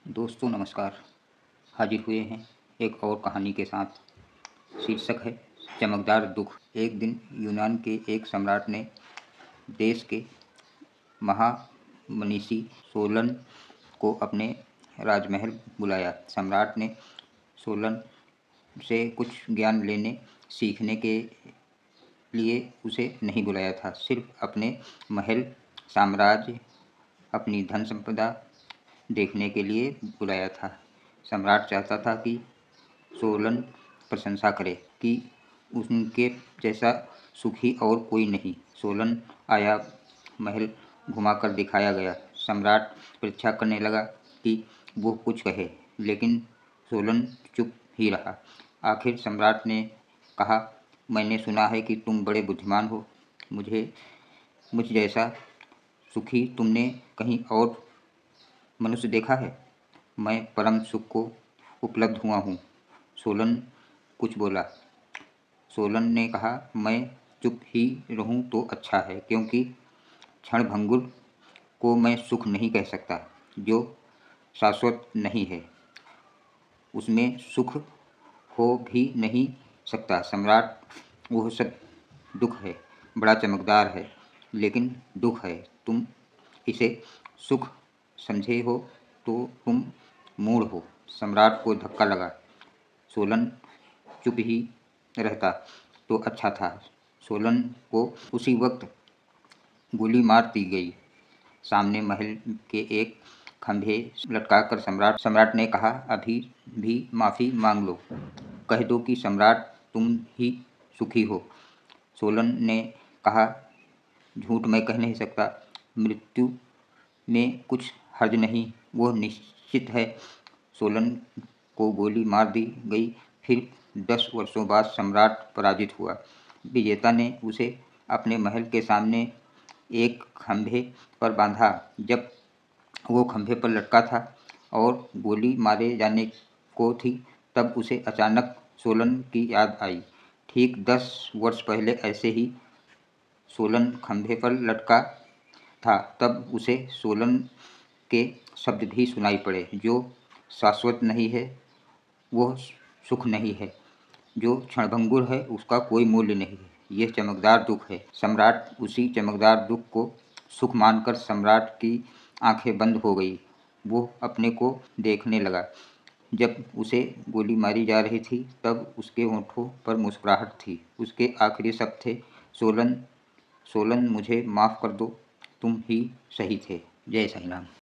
दोस्तों नमस्कार। हाजिर हुए हैं एक और कहानी के साथ। शीर्षक है चमकदार दुख। एक दिन यूनान के एक सम्राट ने देश के महामनीषी सोलन को अपने राजमहल बुलाया। सम्राट ने सोलन से कुछ ज्ञान लेने सीखने के लिए उसे नहीं बुलाया था, सिर्फ अपने महल, साम्राज्य, अपनी धन संपदा देखने के लिए बुलाया था। सम्राट चाहता था कि सोलन प्रशंसा करे कि उनके जैसा सुखी और कोई नहीं। सोलन आया, महल घुमाकर दिखाया गया। सम्राट परीक्षा करने लगा कि वो कुछ कहे, लेकिन सोलन चुप ही रहा। आखिर सम्राट ने कहा, मैंने सुना है कि तुम बड़े बुद्धिमान हो। मुझ जैसा सुखी तुमने कहीं और मनुष्य देखा है? मैं परम सुख को उपलब्ध हुआ हूँ। सोलन कुछ बोला। सोलन ने कहा, मैं चुप ही रहूं तो अच्छा है, क्योंकि क्षणभंगुर को मैं सुख नहीं कह सकता। जो शाश्वत नहीं है उसमें सुख हो भी नहीं सकता। सम्राट, वह सब दुख है, बड़ा चमकदार है, लेकिन दुख है। तुम इसे सुख समझे हो तो तुम मूढ़ हो। सम्राट को धक्का लगा। सोलन चुप ही रहता तो अच्छा था। सोलन को उसी वक्त गोली मार दी गई। सामने महल के एक खंभे लटकाकर सम्राट ने कहा, अभी भी माफ़ी मांग लो। कह दो कि सम्राट तुम ही सुखी हो। सोलन ने कहा, झूठ मैं कह नहीं सकता। मृत्यु में कुछ हर्ज नहीं, वो निश्चित है। सोलन को गोली मार दी गई। फिर 10 वर्षों बाद सम्राट पराजित हुआ। विजेता ने उसे अपने महल के सामने एक खंभे पर बांधा। जब वो खंभे पर लटका था और गोली मारे जाने को थी, तब उसे अचानक सोलन की याद आई। ठीक 10 वर्ष पहले ऐसे ही सोलन खंभे पर लटका था। तब उसे सोलन के शब्द भी सुनाई पड़े, जो शाश्वत नहीं है वह सुख नहीं है, जो क्षणभंगुर है उसका कोई मूल्य नहीं है। यह चमकदार दुख है। सम्राट उसी चमकदार दुख को सुख मानकर सम्राट की आंखें बंद हो गई। वो अपने को देखने लगा। जब उसे गोली मारी जा रही थी, तब उसके होठों पर मुस्कुराहट थी। उसके आखिरी शब्द थे, सोलन, सोलन मुझे माफ़ कर दो, तुम ही सही थे। जय साईं राम।